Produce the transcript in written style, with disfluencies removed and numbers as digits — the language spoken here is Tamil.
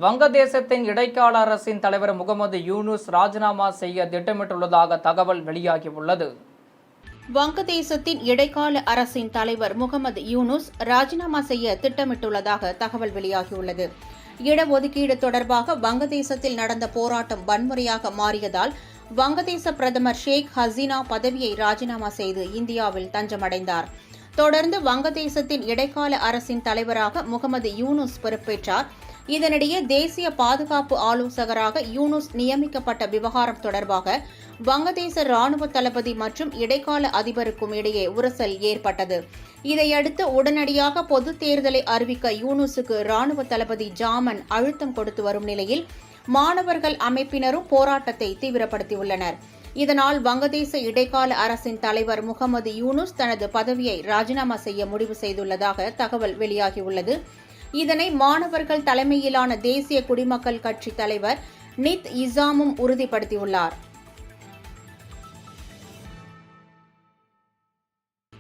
வங்கதேசத்தின் இடைக்கால அரசின் தலைவர் முகமது யூனுஸ் ராஜினாமா செய்ய திட்டமிட்டுள்ளதாக தகவல் வெளியாகியுள்ளது. வங்கதேசத்தின் இடைக்கால அரசின் தலைவர் முகமது யூனுஸ் ராஜினாமா செய்ய திட்டமிட்டுள்ளதாக தகவல் வெளியாகியுள்ளது. இடஒதுக்கீடு தொடர்பாக வங்கதேசத்தில் நடந்த போராட்டம் வன்முறையாக மாறியதால் வங்கதேச பிரதமர் ஷேக் ஹசீனா பதவியை ராஜினாமா செய்து இந்தியாவில் தஞ்சமடைந்தார். தொடர்ந்து வங்கதேசத்தின் இடைக்கால அரசின் தலைவராக முகமது யூனுஸ் பொறுப்பேற்றார். இதனிடையே தேசிய பாதுகாப்பு ஆலோசகராக யூனுஸ் நியமிக்கப்பட்ட விவகாரம் தொடர்பாக வங்கதேச ராணுவ தளபதி மற்றும் இடைக்கால அதிபருக்கும் இடையே உரசல் ஏற்பட்டது. இதையடுத்து உடனடியாக பொதுத் தேர்தலை அறிவிக்க யூனுஸுக்கு ராணுவ தளபதி ஜாமன் அழுத்தம் கொடுத்து வரும் நிலையில் மாணவர்கள் அமைப்பினரும் போராட்டத்தை தீவிரப்படுத்தியுள்ளனர். இதனால் வங்கதேச இடைக்கால அரசின் தலைவர் முகமது யூனுஸ் தனது பதவியை ராஜினாமா செய்ய முடிவு செய்துள்ளதாக தகவல் வெளியாகியுள்ளது. இதனை மாணவர்கள் தலைமையிலான தேசிய குடிமக்கள் கட்சி தலைவர் நித் இசாமும் உறுதிப்படுத்தியுள்ளார்.